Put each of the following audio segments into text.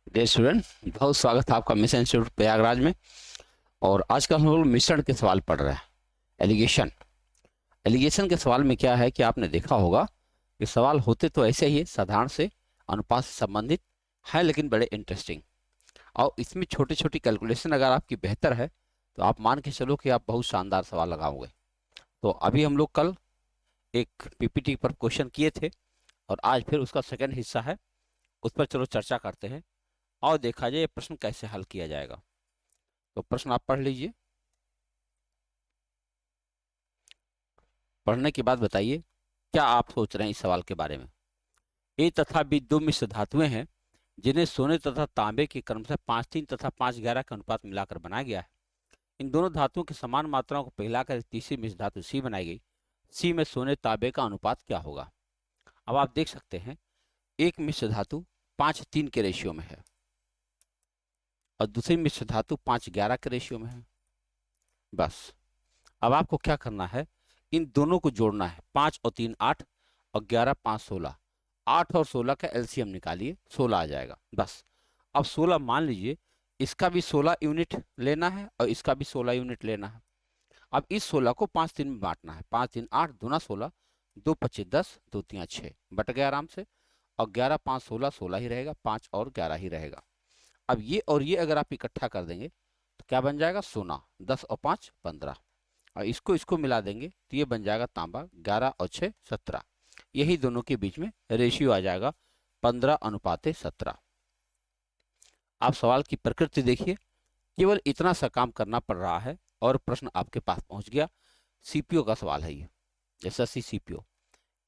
Dear student, बहुत स्वागत है आपका मिशन इंस्टीट्यूट प्रयागराज में। और आज कल हम लोग मिश्रण के सवाल पढ़ रहे हैं। एलिगेशन एलिगेशन के सवाल में क्या है कि आपने देखा होगा कि सवाल होते तो ऐसे ही है, साधारण से अनुपात से संबंधित है, लेकिन बड़े इंटरेस्टिंग। और इसमें छोटी छोटी कैलकुलेशन अगर आपकी बेहतर है तो आप मान के चलो कि आप बहुत शानदार सवाल लगाओगे। तो अभी हम लोग कल एक पीपीटी पर क्वेश्चन किए थे और आज फिर उसका सेकंड हिस्सा है, उस पर चलो चर्चा करते हैं और देखा जाए ये प्रश्न कैसे हल किया जाएगा। तो प्रश्न आप पढ़ लीजिए। पढ़ने के बाद बताइए क्या आप सोच रहे हैं इस सवाल के बारे में। ए तथा बी दो मिश्र धातुएं हैं जिन्हें सोने तथा तांबे के क्रमशः 5-3 तथा 5-11 के अनुपात मिलाकर बनाया गया है। इन दोनों धातुओं की समान मात्राओं को पिघलाकर एक तीसरी मिश्र धातु सी बनाई गई। सी में सोने तांबे का अनुपात क्या होगा। अब आप देख सकते हैं एक मिश्र धातु 5-3 के रेशियो में है और दूसरी मिश्र धातु 5-11 के रेशियो में है। बस अब आपको क्या करना है, इन दोनों को जोड़ना है। 5 और 3 8 और 11 5 16, 8 और 16 का एलसीएम निकालिए, 16 आ जाएगा। बस अब 16 मान लीजिए, इसका भी 16 यूनिट लेना है और इसका भी 16 यूनिट लेना है। अब इस 16 को 5 3 में बांटना है। 5 3 8 दूना 16, 2 25 10, 2 3 6 बट गया आराम से। और 11 5 16, 16 ही रहेगा, 5 और 11 ही रहेगा। अब ये और ये अगर आप इकट्ठा कर देंगे तो क्या बन जाएगा, सोना। 10 और 5 15 और इसको इसको मिला देंगे तो ये बन जाएगा तांबा। 11 और 6 17। यही दोनों के बीच में रेशियो आ जाएगा 15:17। आप सवाल की प्रकृति देखिए, केवल इतना सा काम करना पड़ रहा है और प्रश्न आपके पास पहुंच गया। सीपीओ का सवाल है ये, एसएससी सीपीओ।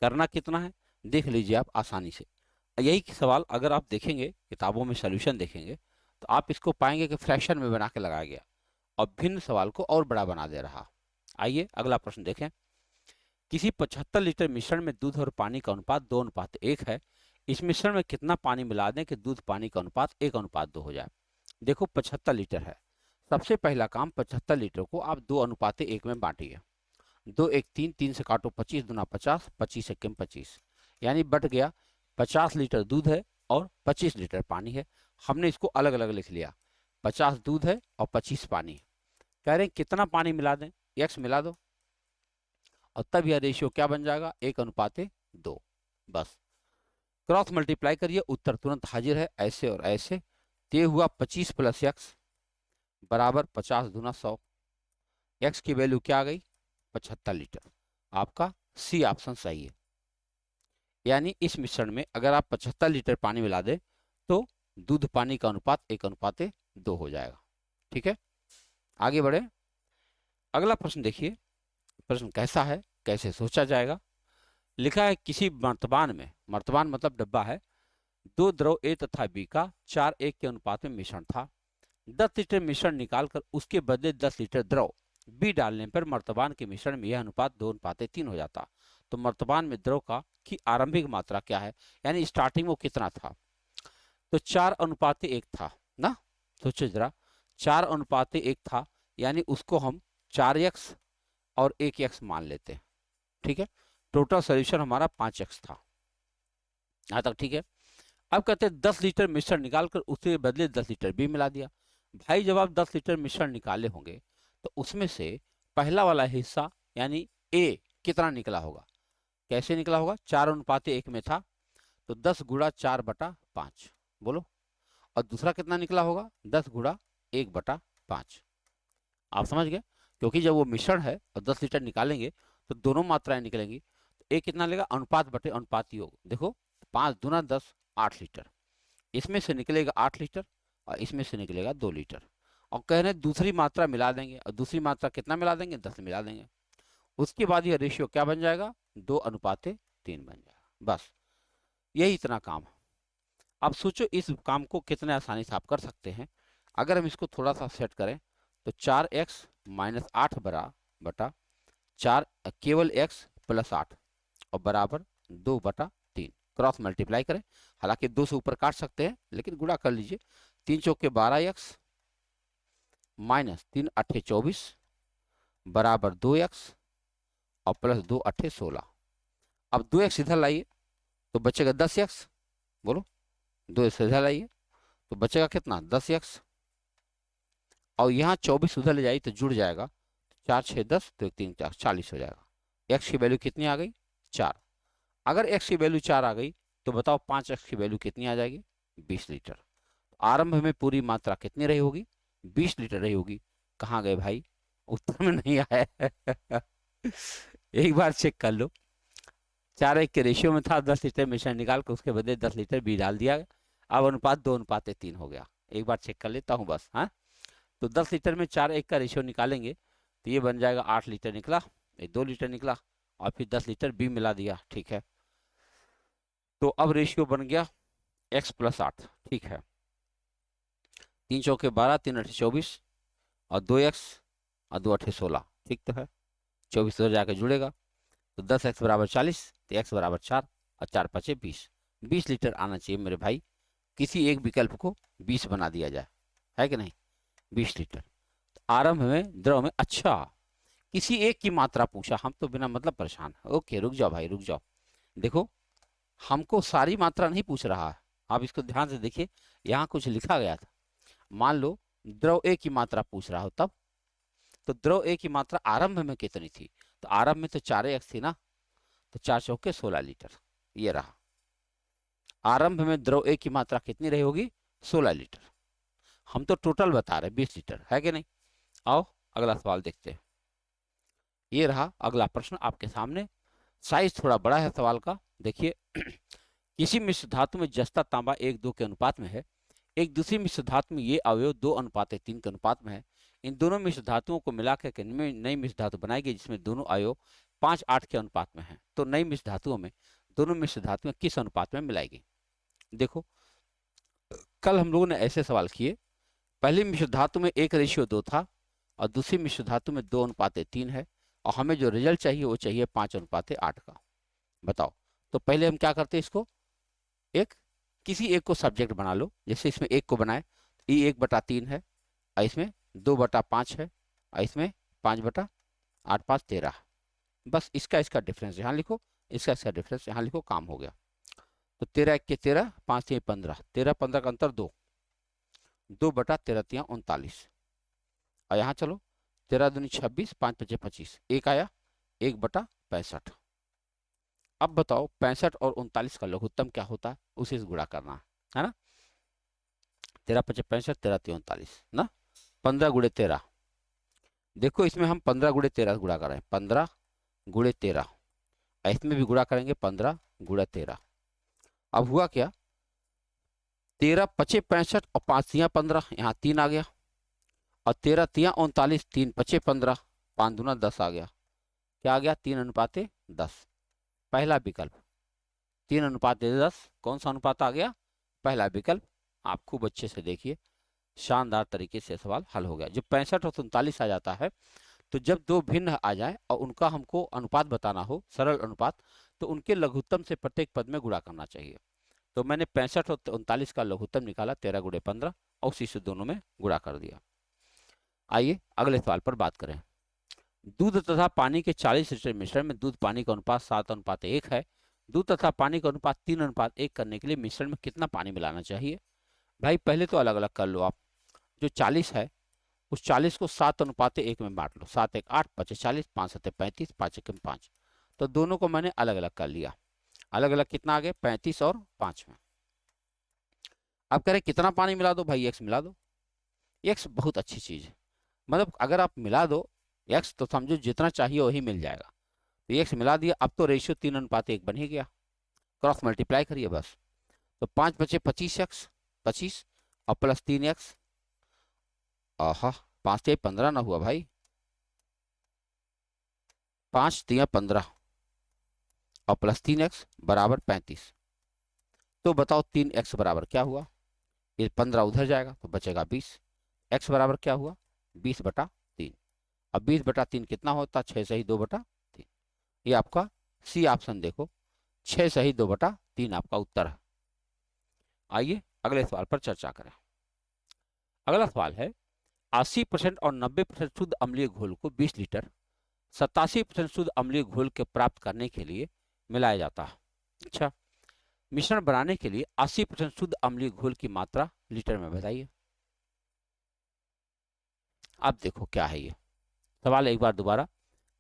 करना कितना है देख लीजिए आप आसानी से। यही सवाल अगर आप देखेंगे किताबों में सोल्यूशन देखेंगे तो आप इसको पाएंगे कि फ्रैक्शन में बना के लगाया गया और भिन्न सवाल को और बड़ा बना दे रहा। आइए अगला प्रश्न देखें। किसी 75 लीटर मिश्रण में दूध और पानी का अनुपात 2:1 है। इस मिश्रण में कितना पानी मिला दें कि दूध पानी का अनुपात 1:2 हो जाए। देखो 75 लीटर है। सबसे पहला काम, 75 लीटर को आप 2:1 में बांटिए। 2 1 3, 3 से काटो 25 दूना 50, 25 1 25, यानी बट गया। 50 लीटर दूध है और 25 लीटर पानी है। हमने इसको अलग अलग लिख लिया। 50 दूध है और 25 पानी है। कह रहे हैं कितना पानी मिला दें, एक्स मिला दो और तब यह रेशियो क्या बन जाएगा, 1:2। बस क्रॉस मल्टीप्लाई करिए, उत्तर तुरंत हाजिर है। ऐसे और ऐसे तो ये हुआ 25 + एक्स बराबर 50 दूना 100। एक्स की वैल्यू क्या आ गई, 75 लीटर। आपका सी ऑप्शन सही है। यानी इस मिश्रण में अगर आप 75 लीटर पानी मिला दें तो दूध पानी का अनुपात 1:2 हो जाएगा। ठीक है, आगे बढ़े। अगला प्रश्न देखिए, प्रश्न कैसा है, कैसे सोचा जाएगा। लिखा है किसी मर्तबान में, मर्तबान मतलब डब्बा है, दो द्रव ए तथा बी का 4:1 के अनुपात में मिश्रण था। 10 लीटर मिश्रण निकालकर उसके बदले 10 लीटर द्रव बी डालने पर मर्तबान के मिश्रण में यह अनुपात 2:3 हो जाता। तो मर्तबान में द्रव का की आरंभिक मात्रा क्या है, यानी स्टार्टिंग में कितना था। तो 4:1 था ना। सोचो जरा, 4:1 था, यानी उसको हम 4x और 1x मान लेते हैं। ठीक है, टोटल सोल्यूशन हमारा 5x था। यहाँ तक ठीक है। अब कहते हैं 10 लीटर मिश्रण निकालकर उसके बदले 10 लीटर भी मिला दिया। भाई जब आप 10 लीटर मिश्रण निकाले होंगे तो उसमें से पहला वाला हिस्सा यानी ए कितना निकला होगा, कैसे निकला होगा, 4:1 में था तो 10 × 4/5 बोलो। और दूसरा कितना निकला होगा, 10 × 1/5। आप समझ गए, क्योंकि जब वो मिश्रण है और 10 लीटर निकालेंगे तो दोनों मात्राएं निकलेंगी। तो ए कितना लेगा, अनुपात बटे अनुपात योग। देखो 5 दूना 10, 8 लीटर। इसमें से निकलेगा 8 लीटर और इसमें से निकलेगा 2 लीटर। और कह रहे हैं दूसरी मात्रा मिला देंगे, और दूसरी मात्रा कितना मिला देंगे, 10 मिला देंगे। उसके बाद ये रेशियो क्या बन जाएगा, 2:3 बन जाएगा। बस यही इतना काम है। अब सोचो इस काम को कितने आसानी से आप कर सकते हैं। अगर हम इसको थोड़ा सा सेट करें तो 4x - 8 बटा 4 केवल x + 8 और बराबर 2/3। क्रॉस मल्टीप्लाई करें, हालांकि 2 से ऊपर काट सकते हैं लेकिन गुणा कर लीजिए। 3 चौके 12x - 3 अट्ठे 24 बराबर 2x और +2 अट्ठे 16। अब 2x इधर लाइए तो बचेगा 10x। बोलो 2x इधर लाइए तो बचेगा कितना 10x, और यहाँ 24 उधर ले जाइए तो जुड़ जाएगा, 4 6 10 तो 1 3 4 40 हो जाएगा। x की वैल्यू कितनी आ गई 4। अगर x की वैल्यू 4 आ गई तो बताओ 5x की वैल्यू कितनी आ जाएगी 20 लीटर। आरंभ में पूरी मात्रा कितनी रही होगी 20 लीटर रही होगी। कहाँ गए भाई, उत्तर में नहीं आया है। एक बार चेक कर लो, 4:1 के रेशियो में था, 10 लीटर मिश्रण निकाल कर उसके बदले 10 लीटर बीज डाल दिया, अब अनुपात 2:3 हो गया। एक बार चेक कर लेता हूँ बस। हाँ, तो 10 लीटर में 4:1 का रेशियो निकालेंगे तो ये बन जाएगा 8 लीटर निकला, ये 2 लीटर निकला, और फिर 10 लीटर बी मिला दिया। ठीक है, तो अब रेशियो बन गया x+8। ठीक है, 3 चौके 12, 3 8 24, और 2x और 2 8 16। ठीक तो है, 24 उधर जाकर जुड़ेगा तो 10x बराबर 40, तो x बराबर 4, और 4 5 20। 20 लीटर आना चाहिए मेरे भाई, किसी एक विकल्प को 20 बना दिया जाए, है कि नहीं, 20 लीटर। तो आरंभ में द्रव में, अच्छा किसी एक की मात्रा पूछा, हम तो बिना मतलब परेशान। ओके रुक जाओ भाई रुक जाओ, देखो हमको सारी मात्रा नहीं पूछ रहा है, आप इसको ध्यान से देखिए, यहाँ कुछ लिखा गया था। मान लो द्रव ए की मात्रा पूछ रहा हो तब, तो द्रव ए की मात्रा आरंभ में कितनी थी, तो आरंभ में तो 4x थी ना, तो 4 चौके 16 लीटर ये रहा। आरंभ में द्रव ए की मात्रा कितनी रही होगी 16 लीटर। हम तो टोटल बता रहे 20 लीटर, है कि नहीं। आओ अगला सवाल देखते हैं। ये रहा अगला प्रश्न आपके सामने, साइज थोड़ा बड़ा है सवाल का। देखिए किसी मिश्र धातु में जस्ता तांबा 1:2 के अनुपात में है, एक दूसरी मिश्र धातु में ये अवयव 2:3 के अनुपात में है। इन दोनों मिश्र धातुओं को मिलाकर के नई मिश्र धातु बनाई गई जिसमें दोनों अवयव 5:8 के अनुपात में है। तो नई मिश्र धातुओं में दोनों मिश्र धातुएं किस अनुपात में मिलाई गई। देखो कल हम लोगों ने ऐसे सवाल किए, पहली मिश्र धातु में 1:2 था और दूसरी मिश्र धातु में 2:3 है, और हमें जो रिजल्ट चाहिए वो चाहिए 5:8 का। बताओ, तो पहले हम क्या करते हैं, इसको किसी एक को सब्जेक्ट बना लो। जैसे इसमें एक को बनाए, ये 1/3 है, और इसमें 2/5 है, और इसमें 5/8 5 13। बस इसका डिफरेंस यहाँ लिखो, इसका डिफरेंस यहाँ लिखो, काम हो गया। तो 13 1 के 13, 5 3 15, 13 15 का अंतर 2, 2/13 3 39, और यहाँ चलो 13 दूनी 26, 5 5 25, एक आया 1/65। अब बताओ 65 और 39 का लघुत्तम क्या होता है, उसे गुणा करना है ना। 13 5 65, 13 3 39 ना, 15 × 13। देखो इसमें हम 15 × 13 गुणा कर रहे हैं, 15 × 13, इसमें भी गुणा करेंगे 15 × 13। अब हुआ क्या, 13 5 65 और 5 3 15, यहाँ 3 आ गया, और 13 3 39, 3 5 15, 5 दूना 10 आ गया। क्या आ गया 3:10। पहला विकल्प 3:10, कौन सा अनुपात आ गया, पहला विकल्प। आप खूब अच्छे से देखिए, शानदार तरीके से सवाल हल हो गया। जब 65 और 39 आ जाता है, तो जब दो भिन्न आ जाए और उनका हमको अनुपात बताना हो, सरल अनुपात, तो उनके लघुत्तम से प्रत्येक पद में गुणा करना चाहिए। तो मैंने 65 और 39 का लघुत्तम निकाला 13 × 15, और उसी से दोनों में गुणा कर दिया। आइए अगले सवाल पर बात करें। दूध तथा पानी के 40 लीटर मिश्रण में दूध पानी का अनुपात 7:1 है। दूध तथा पानी का अनुपात 3:1 करने के लिए मिश्रण में कितना पानी मिलाना चाहिए। भाई पहले तो अलग अलग कर लो आप, जो 40 है उस 40 को 7:1 में बांट लो, 7 1 8 5 40, 5 7 35, 5 1 5। तो दोनों को मैंने अलग अलग कर लिया, अलग अलग कितना आ गया 35 और 5 में। अब कह रहे कितना पानी मिला दो, भाई x मिला दो। x बहुत अच्छी चीज है, मतलब अगर आप मिला दो x तो समझो जितना चाहिए वही मिल जाएगा। तो x मिला दिया, अब तो रेशियो 3:1 बन ही गया, क्रॉस मल्टीप्लाई करिए बस। तो 5 बचे 25x, 25 और प्लस 3x, आहा 5 3 15 ना हुआ भाई, 5 3 15 और प्लस 3x बराबर 35। तो बताओ 3x बराबर क्या हुआ, ये 15 उधर जाएगा तो बचेगा 20। x बराबर क्या हुआ 20/3। अब 20/3 कितना होता, 6 सही 2/3। ये आपका सी ऑप्शन देखो, 6 सही 2/3 आपका उत्तर है। आइए अगले सवाल पर चर्चा करें। अगला सवाल है 80% और 90% शुद्ध अम्लीय घोल को 20 लीटर 87% शुद्ध अम्लीय घोल के प्राप्त करने के लिए मिलाया जाता है। अच्छा, मिश्रण बनाने के लिए 80% शुद्ध अम्लीय घोल की मात्रा लीटर में बताइए। अब देखो क्या है ये सवाल एक बार दोबारा।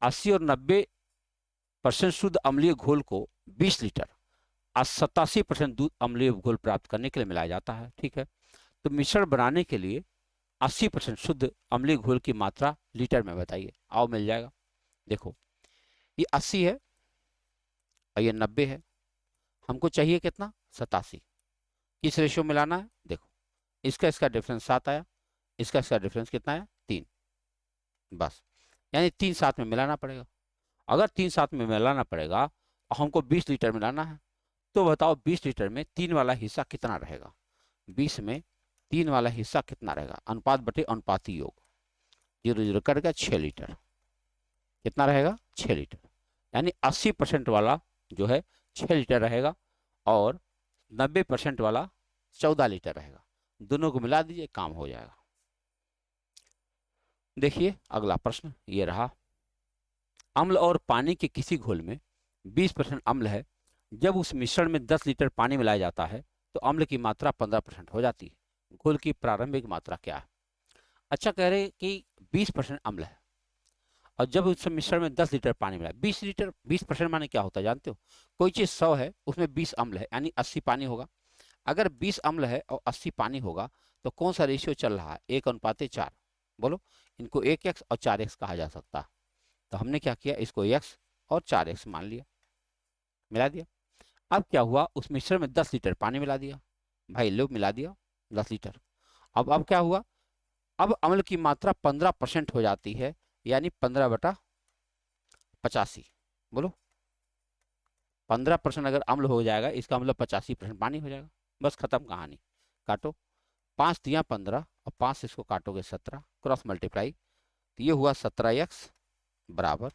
80 और 90% शुद्ध अम्लीय घोल को 20 लीटर और 87% दूध अम्लीय घोल प्राप्त करने के लिए मिलाया जाता है। ठीक है, तो मिश्रण बनाने के लिए 80% शुद्ध अम्लीय घोल की मात्रा लीटर में बताइए। आओ मिल जाएगा। देखो ये 80 है और ये 90 है, हमको चाहिए कितना 87। किस रेशियो मिलाना है देखो, इसका इसका डिफरेंस 7 आया, इसका इसका डिफरेंस कितना आया 3, बस यानी 3 साथ में मिलाना पड़ेगा। अगर 3 साथ में मिलाना पड़ेगा और हमको 20 लीटर मिलाना है तो बताओ 20 लीटर में 3 वाला हिस्सा कितना रहेगा। 20 में 3 वाला हिस्सा कितना रहेगा, अनुपात बटे अनुपाती योग, 0 0 कट 6 लीटर। कितना रहेगा 6 लीटर, यानी 80% वाला जो है 6 लीटर रहेगा और 90% वाला 14 लीटर रहेगा। दोनों को मिला दीजिए, काम हो जाएगा। देखिए अगला प्रश्न ये रहा, अम्ल और पानी के किसी घोल में 20% अम्ल है, जब उस मिश्रण में 10 लीटर पानी मिलाया जाता है तो अम्ल की मात्रा 15% हो जाती है। घोल की प्रारंभिक मात्रा क्या है। अच्छा कह रहे कि 20% अम्ल है और जब उस मिश्रण में 10 लीटर पानी मिला, 20 लीटर 20% माने क्या होता है जानते हो, कोई चीज 100 है उसमें 20 अम्ल है यानी 80 पानी होगा। अगर 20 अम्ल है और 80 पानी होगा तो कौन सा रेशियो चल रहा है, 1:4। बोलो, इनको 1x और 4x कहा जा सकता है। तो हमने क्या किया, इसको x और 4x मान लिया, मिला दिया। अब क्या हुआ, उस मिश्रण में 10 लीटर पानी मिला दिया, भाई लो मिला दिया 10 लीटर। अब क्या हुआ, अब अम्ल की मात्रा 15% हो जाती है, यानी 15/85। बोलो 15% अगर अम्ल हो जाएगा इसका मतलब 85% पानी हो जाएगा। बस खत्म कहानी। काटो, 5 दिया 15 और 5 से इसको काटोगे 17, क्रॉस मल्टीप्लाई, तो ये हुआ 17x बराबर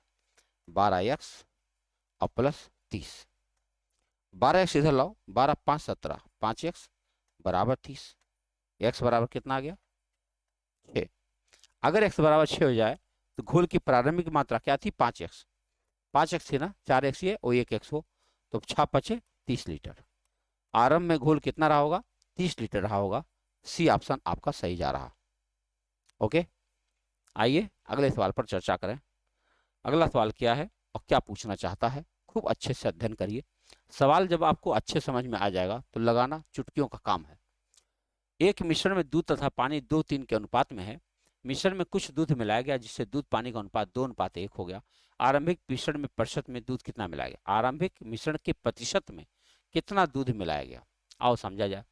12x और प्लस 30। 12x इधर लाओ, 12 5 17, 5x बराबर 30। x बराबर कितना आ गया 6। अगर x बराबर 6 हो जाए तो घोल की प्रारंभिक मात्रा क्या थी 5x। 5x थी ना, 4x ये और 1x हो, तो 6 5 30 लीटर। आरंभ में घोल कितना रहा होगा 30 लीटर रहा होगा। सी ऑप्शन आपका सही जा रहा। ओके, आइए अगले सवाल पर चर्चा करें। अगला सवाल क्या है और क्या पूछना चाहता है, खूब अच्छे से अध्ययन करिए। सवाल जब आपको अच्छे समझ में आ जाएगा तो लगाना चुटकियों का काम है। एक मिश्रण में दूध तथा पानी 2:3 के अनुपात में है। मिश्रण में कुछ दूध मिलाया गया जिससे दूध पानी का अनुपात 2:1 हो गया। आरंभिक मिश्रण में प्रतिशत में दूध कितना मिलाया गया, आरंभिक मिश्रण के प्रतिशत में कितना दूध मिलाया गया, आओ समझा जाए।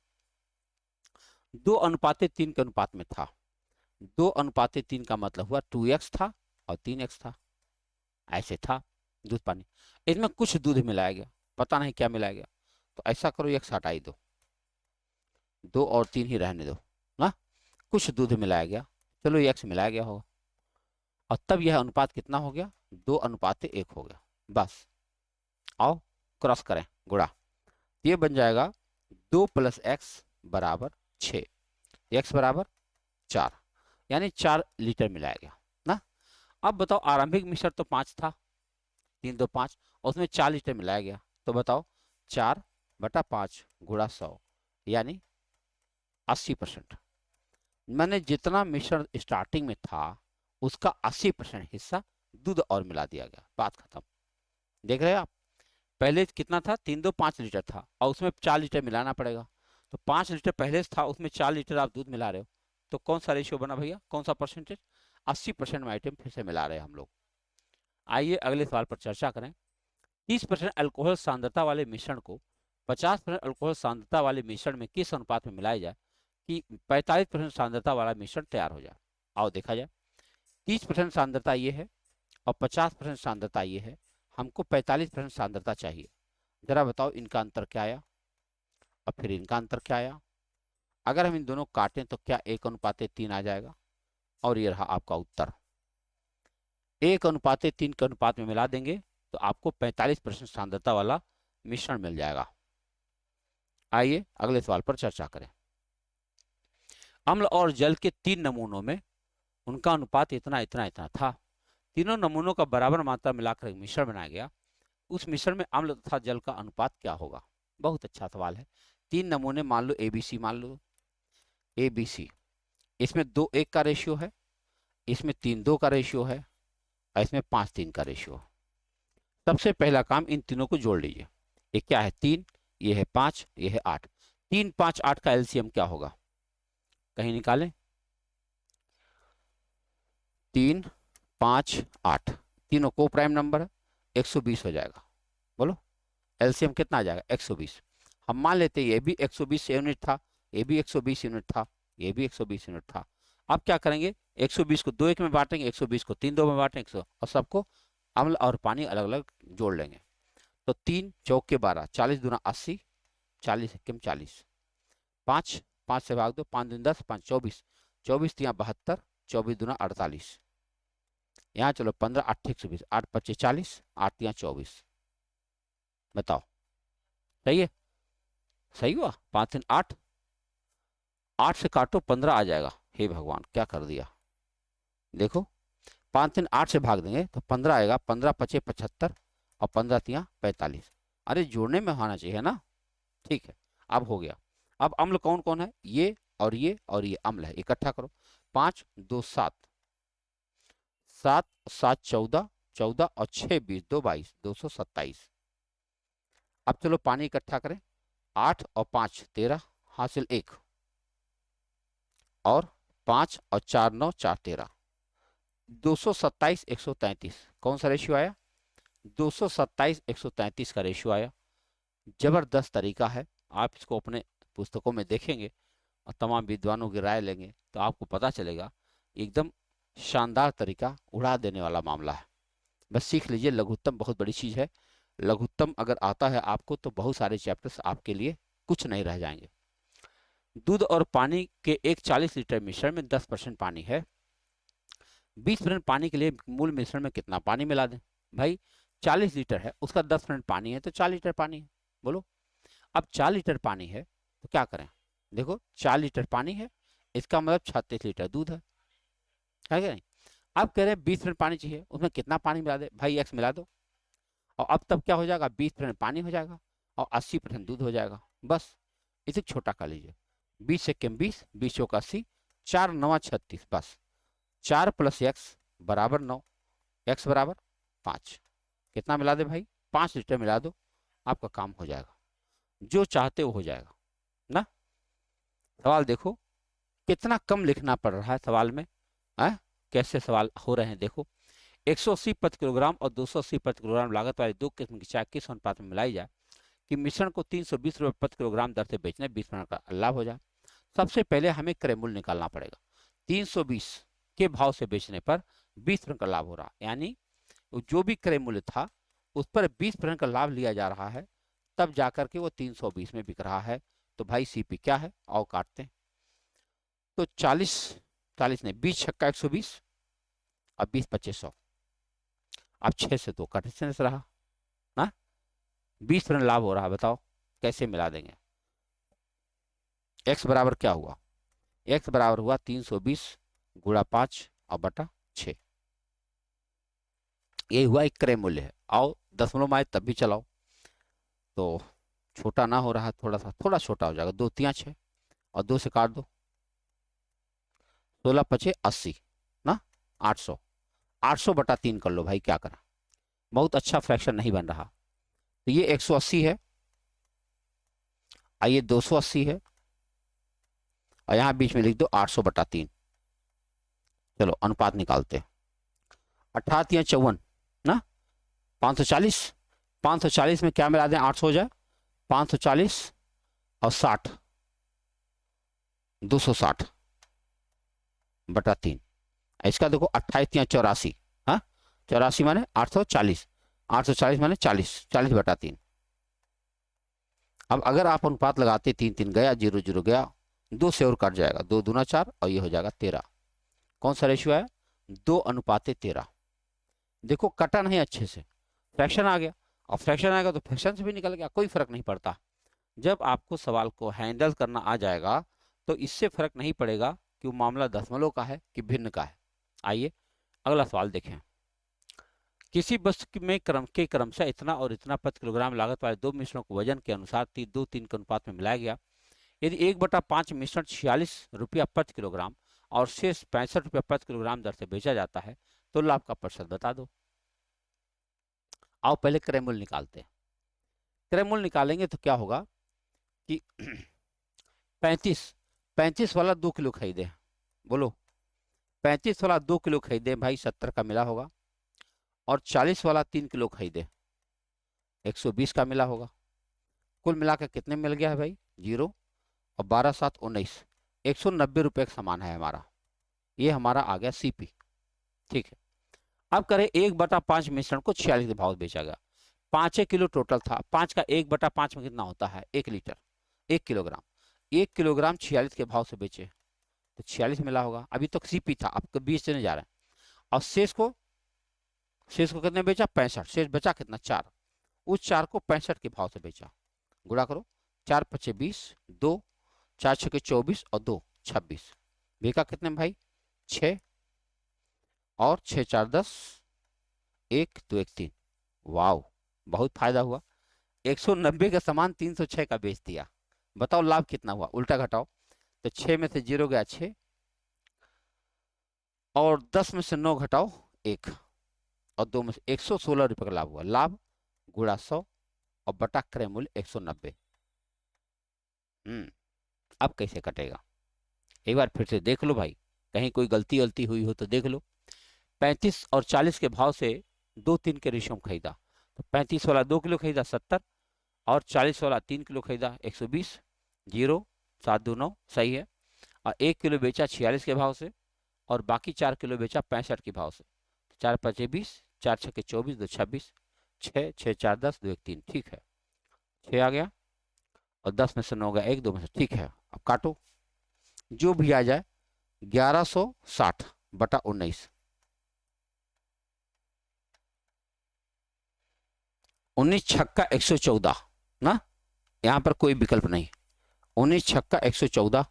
2:3 के अनुपात में था, 2:3 का मतलब हुआ 2x था और 3x था, ऐसे था दूध पानी। इसमें कुछ दूध मिलाया गया, पता नहीं क्या मिलाया गया, तो ऐसा करो x हटाई दो, 2 और 3 ही रहने दो ना। कुछ दूध मिलाया गया, चलो x मिलाया गया होगा और तब यह अनुपात कितना हो गया 2:1 हो गया। बस आओ क्रॉस करें, गुणा, ये बन जाएगा 2 + x बराबर 6, x बराबर 4, यानी 4 लीटर मिलाया गया ना। अब बताओ आरंभिक मिश्रण तो 5 था, 3 2 5, और उसमें 4 लीटर मिलाया गया, तो बताओ 4/5 गुणा 100 यानी 80%। मैंने जितना मिश्रण स्टार्टिंग में था उसका 80% हिस्सा दूध और मिला दिया गया, बात खत्म। देख रहे हैं आप, पहले कितना था 3 2 5 लीटर था और उसमें 4 लीटर मिलाना पड़ेगा, तो 5 लीटर पहले से था उसमें 4 लीटर आप दूध मिला रहे हो, तो कौन सा रेशियो बना भैया, कौन सा परसेंटेज, 80% में आइटम फिर से मिला रहे हैं हम लोग। आइए अगले सवाल पर चर्चा करें। 30% अल्कोहल सांद्रता वाले मिश्रण को 50% अल्कोहल सांद्रता वाले मिश्रण में किस अनुपात में मिलाया जाए कि 45% सांद्रता वाला मिश्रण तैयार हो जाए। आओ देखा जाए, 30% सांद्रता ये है और 50% सांद्रता ये है, हमको 45% सांद्रता चाहिए। जरा बताओ इनका अंतर क्या आया और फिर इनका अंतर क्या आया। अगर हम इन दोनों काटें तो क्या 1:3 आ जाएगा, और ये रहा आपका उत्तर। 1:3 के अनुपात में मिला देंगे तो आपको 45% सांद्रता वाला मिश्रण मिल जाएगा। आइए अगले सवाल पर चर्चा करें। अम्ल और जल के 3 नमूनों में उनका अनुपात इतना इतना इतना था। तीनों नमूनों का बराबर मात्रा मिलाकर एक मिश्रण बनाया गया, उस मिश्रण में अम्ल तथा जल का अनुपात क्या होगा। बहुत अच्छा सवाल है। 3 नमूने मान लो ABC मान लो, ए बी सी, इसमें 2:1 का रेशियो है, इसमें 3:2 का रेशियो है, और इसमें 5:3 का रेशियो है। सबसे पहला काम इन तीनों को जोड़ लीजिए। ये क्या है 3, ये है 5, ये है 8। 3, 5, 8 का एलसीएम क्या होगा, कहीं निकालें। 3, 5, 8 तीनों को प्राइम नंबर है, 120 हो जाएगा। बोलो एलसीएम कितना आ जाएगा 120। हम मान लेते हैं ये भी 120 यूनिट था, ये भी 120 यूनिट था, ये भी 120 यूनिट था। अब क्या करेंगे, 120 को 2:1 में बांटेंगे, 120 को 3:2 में बांटेंगे, और सबको अम्ल और पानी अलग अलग जोड़ लेंगे। तो 3 चौक के 12, 40 दूना 80, 40 किम 40, 5 5 से भाग दो, 5 दूनी 10, 5 24, 24 तिया 72, 24 दूना 48, यहाँ चलो 15 8 120, 8 25 40, 8 तिया 24। बताओ सही है, सही हुआ। 5 3 8, 8 से काटो 15 आ जाएगा। हे भगवान क्या कर दिया, देखो 5 3 8 से भाग देंगे तो 15 आएगा, 15 25 75, और 15 तिया 45। अरे जोड़ने में होना चाहिए ना, ठीक है अब हो गया। अब अम्ल कौन कौन है, ये और ये और ये अम्ल है, इकट्ठा करो। 5 2 7, 7 7 14, 14 और 6 20, 2 22, 227। अब चलो पानी इकट्ठा करें। 8 और 5 13, हासिल 1, और 5 और 4 9, 4 13, 227 133। कौन सा रेशियो आया, 227 133 का रेशियो आया। जबरदस्त तरीका है, आप इसको अपने पुस्तकों में देखेंगे और तमाम विद्वानों की राय लेंगे तो आपको पता चलेगा, एकदम शानदार तरीका, उड़ा देने वाला मामला है। बस सीख लीजिए, लघुत्तम बहुत बड़ी चीज़ है। लघुत्तम अगर आता है आपको तो बहुत सारे चैप्टर्स आपके लिए कुछ नहीं रह जाएंगे। दूध और पानी के एक 40 लीटर मिश्रण में 10% पानी है। 20% पानी के लिए मूल मिश्रण में कितना पानी मिला दें। भाई 40 लीटर है, उसका 10% पानी है तो 4 लीटर पानी है। बोलो अब 4 लीटर पानी है तो क्या करें, देखो 4 लीटर पानी है, इसका मतलब 36 लीटर दूध है क्या नहीं। अब कह रहे हैं 20% पानी चाहिए, उसमें कितना पानी मिला दे, भाई x मिला दो, और अब तब क्या हो जाएगा, 20% पानी हो जाएगा और 80% दूध हो जाएगा। बस इसे छोटा कर लीजिए, 20 से कम 20, 20 चौक 80, 4 9 36, बस 4 प्लस x बराबर 9, x बराबर 5। कितना मिला दे भाई, 5 लीटर मिला दो, आपका काम हो जाएगा, जो चाहते हो जाएगा ना। सवाल देखो कितना कम लिखना पड़ रहा है सवाल में, कैसे सवाल हो रहे हैं देखो। 180 प्रति किलोग्राम और 280 प्रति किलोग्राम लागत वाली दो किस्म की चाय किस अनुपात में मिलाई जाए कि मिश्रण को 320 रुपये प्रति किलोग्राम दर से बेचने 20% का लाभ हो जाए। सबसे पहले हमें क्रय मूल्य निकालना पड़ेगा। 320 के भाव से बेचने पर 20% का लाभ हो रहा, यानी जो भी क्रय मूल्य था उस पर 20% का लाभ लिया जा रहा है, तब जाकर के वो 320 में बिक रहा है। तो भाई सीपी क्या है, आओ काटते हैं। तो 40 40 नहीं, 20 छक्का 120 और 20 2500। अब 6 से 2 का डिस्टेंस रहा ना, 20% लाभ हो रहा है। बताओ कैसे मिला देंगे। x बराबर क्या हुआ, x बराबर हुआ 320 गुणा 5 और बटा 6, ये हुआ एक क्रय मूल्य है। आओ दशमलव में आए तब भी चलाओ, तो छोटा ना हो रहा है, थोड़ा छोटा हो जाएगा, 2 तिया 6 और 2 से काट दो, 16 पचे 80 ना, 800, 800 बटा 3 कर लो भाई, क्या करा, बहुत अच्छा फ्रैक्शन नहीं बन रहा। तो ये 180 है, आइए 280 है, और यहां बीच में लिख दो 800 बटा 3। चलो अनुपात निकालते हैं, 18 या 54 ना, 540, 540 में क्या मिला दें 800 हो जाए, 540 और 60, 260 बटा 3। इसका देखो 28 या 84, हाँ 84 माने 840, 840 माने 40, 40 बटा 3। अब अगर आप अनुपात लगाते 3 3 गया, 0 0 गया, 2 से और कट जाएगा, 2 दूना 4 और ये हो जाएगा 13। कौन सा रेशियो है, 2:13। देखो कटा नहीं अच्छे से, फ्रैक्शन आ गया, और फ्रैक्शन आएगा तो फ्रैक्शन से भी निकल गया, कोई फर्क नहीं पड़ता। जब आपको सवाल को हैंडल करना आ जाएगा तो इससे फर्क नहीं पड़ेगा कि वो मामला दशमलव का है कि भिन्न का है। आइए अगला सवाल देखें। किसी वस्तु में क्रम से इतना और इतना प्रति किलोग्राम लागत वाले दो मिश्रणों को वजन के अनुसार 2:3 के अनुपात में मिलाया गया। यदि 1/5 मिश्रण 46 रुपया प्रति किलोग्राम और शेष 65 रुपया प्रति किलोग्राम दर से बेचा जाता है तो लाभ का प्रतिशत बता दो। आओ पहले क्रय मूल्य निकालते हैं। क्रय मूल्य निकालेंगे तो क्या होगा कि 35 वाला 2 किलो खरीदे, बोलो 35 वाला 2 किलो खरीदे भाई 70 का मिला होगा, और 40 वाला 3 किलो खरीदे 120 का मिला होगा। कुल मिलाकर कितने मिल गया है भाई? 0 और 12 7 19, 190 रुपये का सामान है हमारा, ये हमारा आ गया सीपी। ठीक है, अब करें 1/5 मिश्रण को 46 के भाव बेचा गया, 5 किलो टोटल था, 5 का 1/5 में कितना होता है? 1 लीटर, 1 किलोग्राम, 1 किलोग्राम 46 के भाव से बेचे तो 46 मिला होगा। अभी तो सीपी था, आपको 20 से नहीं जा रहा है। और शेष को कितने बेचा? 65। शेष बचा कितना? 4। उस 4 को 65 के भाव से बेचा। गुणा करो, 4 पचे 20, 2 4 6 24 और 2 26, बेका कितने भाई? 6 और 6 4 10, 1 2 1 3। वाह, बहुत फायदा हुआ। 190 का सामान 306 का बेच दिया। बताओ लाभ कितना हुआ? उल्टा घटाओ तो 6 में से 0 गया 6, और 10 में से 9 घटाओ 1, और 2 में से 116 रुपये का लाभ हुआ। लाभ गुणा 100 और बटा क्रय मूल्य 190। अब कैसे कटेगा? एक बार फिर से देख लो भाई, कहीं कोई गलती हुई हो तो देख लो। 35 और 40 के भाव से 2-3 के रेशियो में खरीदा, तो 35 वाला 2 किलो खरीदा 70, और 40 वाला 3 किलो खरीदा 120, 0 7 2 9 सही है। और 1 किलो बेचा 46 के भाव से, और बाकी 4 किलो बेचा 65 के भाव से। 4 5 20, 4 6 24, 2 26, 6 6 4 10, 2 1 3। ठीक है, 6 आ गया, और 10 में से 9 गया 1, 2 में से। ठीक है, अब काटो, जो भी आ जाए 1160 बटा 19, 19 छक्का 114 ना, यहाँ पर कोई विकल्प नहीं, 19 छक्का 114,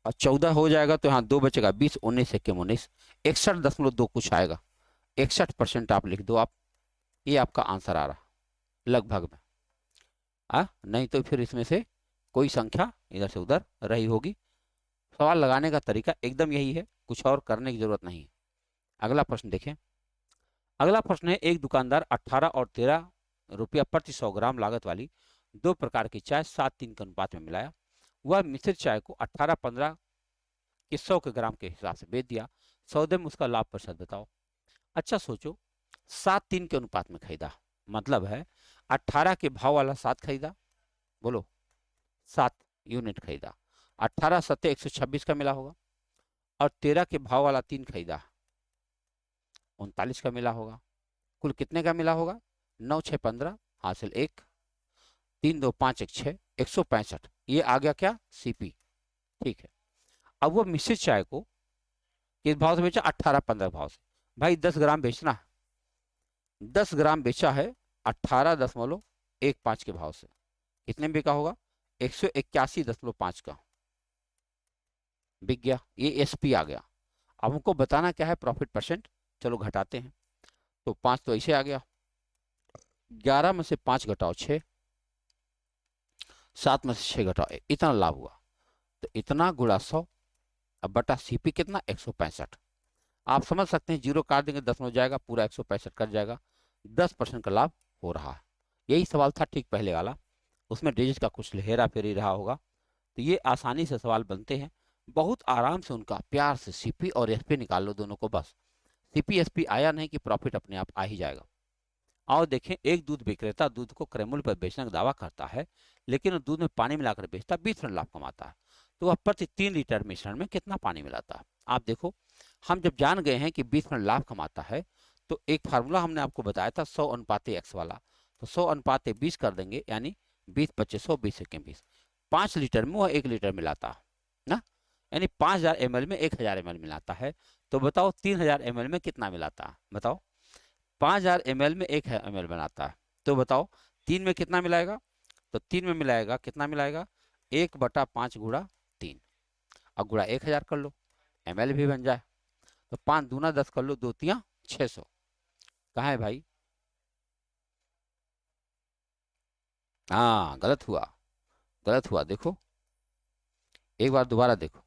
और 14 हो जाएगा तो यहाँ 2 बचेगा 20, 19 1 19, 61.2 कुछ आएगा। 61% आप लिख दो आप, ये आपका आंसर आ रहा लगभग में। नहीं तो फिर इसमें से कोई संख्या इधर से उधर रही होगी। सवाल लगाने का तरीका एकदम यही है, कुछ और करने की जरूरत नहीं है। अगला प्रश्न देखें। अगला प्रश्न है, एक दुकानदार 18 और 13 रुपया प्रति 100 ग्राम लागत वाली 2 प्रकार की चाय 7:3 के अनुपात में मिलाया। वह मिश्रित चाय को 18-15 के 100 के ग्राम के हिसाब से बेच दिया। सौदे में उसका लाभ प्रतिशत बताओ। अच्छा सोचो, 7:3 के अनुपात में खरीदा, मतलब है 18 के भाव वाला 7 खरीदा, बोलो 7 यूनिट खरीदा, 18 सत्ते 126 का मिला होगा, और 13 के भाव वाला 3 खरीदा 39 का मिला होगा। कुल कितने का मिला होगा? 9 6 15, हासिल 1, 3 2 5 1 6, 165। ये आ गया क्या? सीपी। ठीक है, अब वो मिश्रित चाय को किस भाव से बेचा? 18-15 भाव से। भाई 10 ग्राम बेचना, 10 ग्राम बेचा है 18.15 के भाव से, कितने में बिका होगा? 181.5 का बिक गया। ये एसपी आ गया। अब हमको बताना क्या है? Profit percent. चलो घटाते हैं, तो 5 तो ऐसे आ गया, 11 में से 5 घटाओ 6, 7 में से 6 घटाओ, इतना लाभ हुआ। तो इतना गुणा 100, अब बटा सीपी कितना? 165। आप समझ सकते हैं, जीरो काट देंगे 10 में हो जाएगा, पूरा 165 कट जाएगा। 10% का लाभ हो रहा है। यही सवाल था ठीक पहले वाला, उसमें डिजिट का कुछ हेरा फेरी रहा होगा। तो ये आसानी से सवाल बनते हैं, बहुत आराम से उनका प्यार से सीपी और एसपी निकाल लो दोनों को, बस। सीपी एसपी आया नहीं कि प्रॉफिट अपने आप आ ही जाएगा। आओ देखें, एक दूध विक्रेता दूध को क्रय मूल्य पर बेचने का दावा करता है, लेकिन वो दूध में पानी मिलाकर बेचता 20% लाभ कमाता है, तो वह प्रति 3 लीटर मिश्रण में कितना पानी मिलाता है? आप देखो, हम जब जान गए हैं कि 20% लाभ कमाता है, तो एक फार्मूला हमने आपको बताया था 100:x वाला, तो 100:20 कर देंगे, यानी 20 25 100 20 1 20। 5 लीटर में वह 1 लीटर मिलाता है ना, यानी 5000 ml में 1000 ml मिलाता है। तो बताओ 3000 ml में कितना मिलाता है? बताओ, 5000 ml में 1 ml बनाता है, तो बताओ 3 में कितना मिलाएगा? तो 3 में मिलाएगा, कितना मिलाएगा? 1/5 गुणा 3, अब गुणा 1000 कर लो, ml भी बन जाए। तो 5 दूना 10 कर लो, 2 तिया 600। कहाँ है भाई? हाँ, गलत हुआ, गलत हुआ। देखो एक बार दोबारा देखो,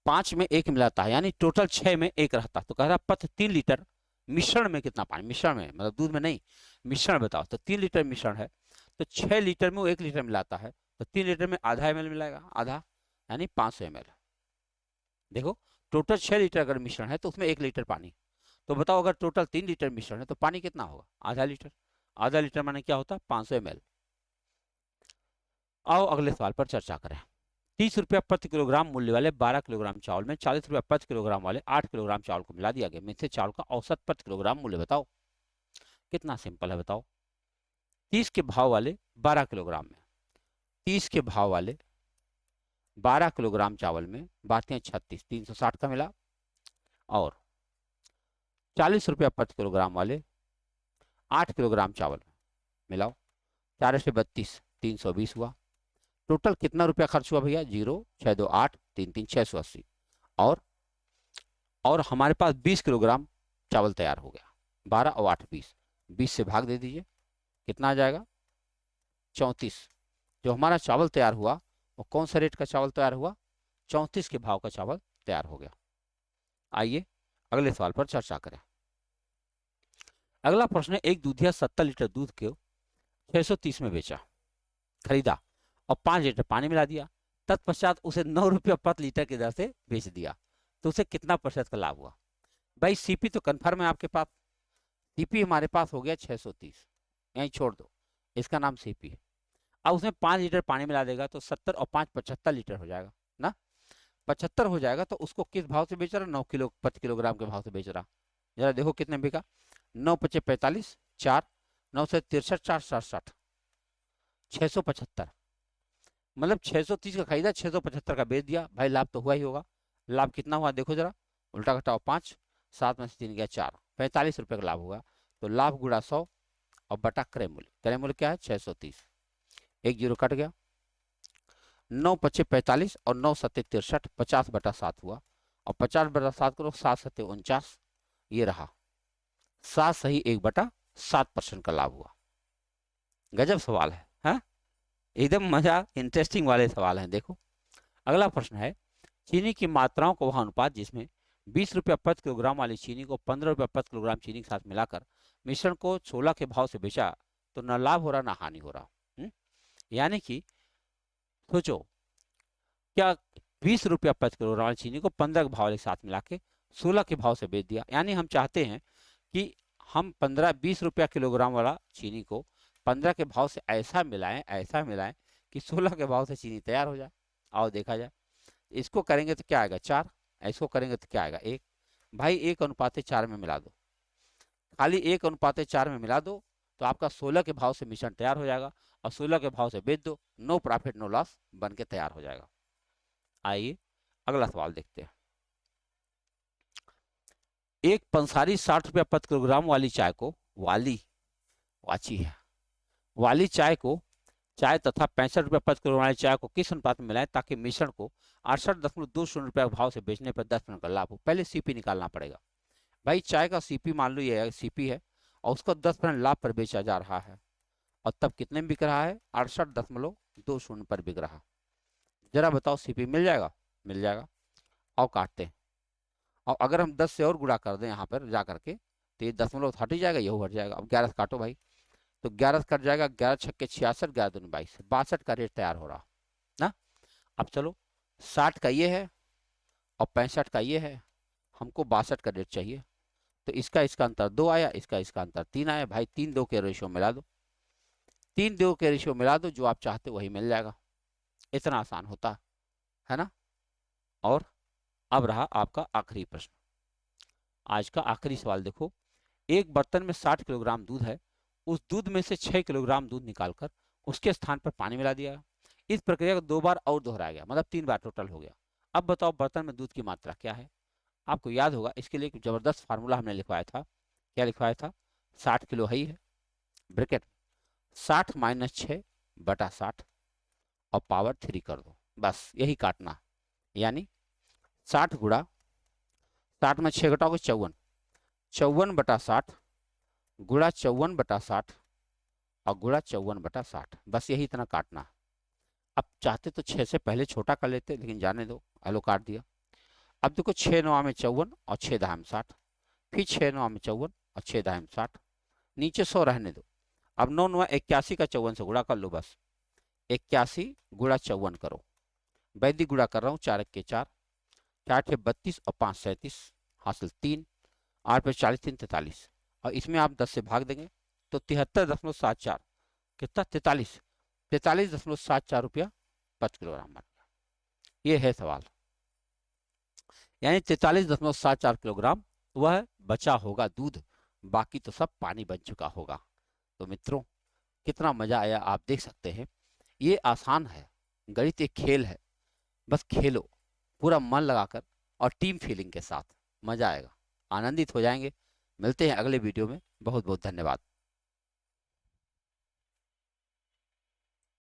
5 में 1 मिलाता है यानी टोटल 6 में 1 रहता, तो कह रहा पथ 3 लीटर मिश्रण में कितना पानी, मिश्रण में मतलब दूध में नहीं, मिश्रण बताओ, तो 3 लीटर मिश्रण है, तो 6 लीटर में वो 1 लीटर मिलाता है, तो 3 लीटर में आधा ml मिलाएगा, आधा यानी 500 ml। देखो टोटल 6 लीटर अगर मिश्रण है तो उसमें 1 लीटर पानी, तो बताओ अगर टोटल 3 लीटर मिश्रण है तो पानी कितना होगा, आधा लीटर, आधा लीटर माने क्या होता है 500 ml। आओ अगले सवाल पर चर्चा करें। 30 रुपया प्रति किलोग्राम मूल्य वाले 12 किलोग्राम चावल में 40 रुपया प्रति किलोग्राम वाले 8 किलोग्राम चावल को मिला दिया गया, में से चावल का औसत प्रति किलोग्राम मूल्य बताओ। कितना सिंपल है बताओ। 30 के भाव वाले 12 किलोग्राम में, 30 के भाव वाले 12 किलोग्राम चावल में बातें 36, 360 का मिला, और 40 रुपया प्रति किलोग्राम वाले 8 किलोग्राम चावल में मिलाओ, 4 से 32, 320 हुआ। टोटल कितना रुपया खर्च हुआ भैया, 0, 6 2 8, 3 3 680, और हमारे पास 20 किलोग्राम चावल तैयार हो गया, 12 और 8 20, 20 से भाग दे दीजिए, कितना आ जाएगा 34। जो हमारा चावल तैयार हुआ वो कौन सा रेट का चावल तैयार हुआ, 34 के भाव का चावल तैयार हो गया। आइए अगले सवाल पर चर्चा करें। अगला प्रश्न है, एक दूधिया 70 लीटर दूध को 630 में बेचा, खरीदा और 5 लीटर पानी मिला दिया, तत्पश्चात उसे 9 रुपया प्रति लीटर की दर से बेच दिया, तो उसे कितना प्रतिशत का लाभ हुआ। भाई सीपी तो कन्फर्म है आपके पास, सीपी हमारे पास हो गया 630, यहीं छोड़ दो, इसका नाम सीपी है। अब उसमें 5 लीटर पानी मिला देगा तो 70 और 5 75 लीटर हो जाएगा ना, 75 हो जाएगा, तो उसको किस भाव से बेच रहा, 9 किलो प्रति किलोग्राम के भाव से बेच रहा। जरा देखो कितने बिका, 9 पचे 45, 4 9 से 63, 4 60, 675, मतलब 630 का खरीदा, 675 का बेच दिया, भाई लाभ तो हुआ ही होगा। लाभ कितना हुआ देखो जरा, उल्टा घटाओ 5, 7 में से 3 गया 4, 45 रुपये का लाभ होगा। तो लाभ गुणा 100 और बटा क्रय मूल्य, क्रय मूल्य क्या है 630, एक जीरो कट गया, 9 पचे 45 और 9 सत्ते 63, 50 बटा 7 हुआ, और 50 बटा 7 करो, 7 सत्ते 49, ये रहा 7 सही 1 बटा 7% का लाभ हुआ। गजब सवाल है, हाँ एकदम मजा इंटरेस्टिंग वाले सवाल हैं। देखो अगला प्रश्न है, चीनी की मात्राओं का वह अनुपात जिसमें 20 रुपया प्रति किलोग्राम वाली चीनी को 15 रुपया प्रति किलोग्राम चीनी के साथ मिलाकर मिश्रण को 16 के भाव से बेचा, तो न लाभ हो रहा ना हानि हो रहा। यानी कि सोचो, क्या 20 रुपया प्रति किलोग्राम वाली चीनी को 15 के भाव के साथ मिला के 16 के भाव से बेच दिया, यानी हम चाहते हैं कि हम 15-20 रुपया किलोग्राम वाला चीनी को 15 के भाव से ऐसा मिलाएं कि 16 के भाव से चीनी तैयार हो जाए। आओ देखा जाए, इसको करेंगे तो क्या आएगा 4, इसको करेंगे तो क्या आएगा 1, भाई 1:4 में मिला दो, खाली 1:4 में मिला दो, तो आपका 16 के भाव से मिश्रण तैयार हो जाएगा, और 16 के भाव से बेच दो, नो प्रॉफिट नो लॉस बन के तैयार हो जाएगा। आइए अगला सवाल देखते हैं। एक पंसारी 60 रुपया प्रति किलोग्राम वाली चाय को वाली चाय तथा 65 रुपया प्रति किलोग्राम वाली चाय को किस अनुपात में मिलाएं ताकि मिश्रण को 68.20 रुपया भाव से बेचने पर 10% का लाभ हो। पहले सीपी निकालना पड़ेगा भाई, चाय का सीपी मान लो ये सीपी है और उसको 10% लाभ पर बेचा जा रहा है, और तब कितने में बिक रहा है 68.20 पर बिक रहा। जरा बताओ सीपी मिल जाएगा, मिल जाएगा। और काटते हैं, और अगर हम 10 से और गुणा कर दें यहाँ पर जा करके, तो ये दशमलव हट ही जाएगा, यही हट जाएगा। अब 11 से काटो भाई, तो 11 कट जाएगा, 11 छक्के 66, 11 दूनी 22, 62 का रेट तैयार हो रहा ना। अब चलो 60 का ये है और 65 का ये है, हमको 62 का रेट चाहिए, तो इसका अंतर 2 आया, इसका अंतर 3 आया। भाई 3-2 के रेशियो मिला दो, 3-2 के रेशियो मिला दो, जो आप चाहते वही मिल जाएगा। इतना आसान होता है ना। और अब रहा आपका आखिरी प्रश्न, आज का आखिरी सवाल देखो। एक बर्तन में 60 किलोग्राम दूध है, उस दूध में से 6 किलोग्राम दूध निकालकर उसके स्थान पर पानी मिला दिया। इस प्रक्रिया को 2 बार और दोहराया गया, मतलब 3 बार टोटल हो गया। अब बताओ बर्तन में दूध की मात्रा क्या है। आपको याद होगा, इसके लिए एक जबरदस्त फार्मूला हमने लिखवाया था। क्या लिखवाया था, 60 किलो है ही है, ब्रैकेट 60 - 6 बटा 60 और पावर 3 कर दो, बस यही काटना। यानी 60 गुणा 60 में 6 घटाओगे 54, 54 बटा 60 गुणा 54 बटा 60 और गुणा 54 बटा 60, बस यही इतना काटना। अब चाहते तो 6 से पहले छोटा कर लेते, लेकिन जाने दो, एलो काट दिया। अब देखो 6 9 में 54 और 6 10 में 60, फिर 6 9 में 54 और 6 10 में 60, नीचे 100 रहने दो। अब 9 9 81 का 54 से गुणा कर लो, बस 81 गुणा 54 करो, वैदिक गुणा कर रहा हूँ, 4 के 4, 4 छः 32 और 5 37, हासिल 3, 8 पे 40 3 43, और इसमें आप 10 से भाग देंगे तो 73.74, कितना 43.74 रुपया 5 किलोग्राम बन गया। ये है सवाल, यानी 43.74 किलोग्राम वह बचा होगा दूध, बाकी तो सब पानी बन चुका होगा। तो मित्रों कितना मजा आया आप देख सकते हैं। ये आसान है, गणित एक खेल है, बस खेलो पूरा मन लगाकर और टीम फीलिंग के साथ, मजा आएगा, आनंदित हो जाएंगे। मिलते हैं अगले वीडियो में, बहुत बहुत धन्यवाद।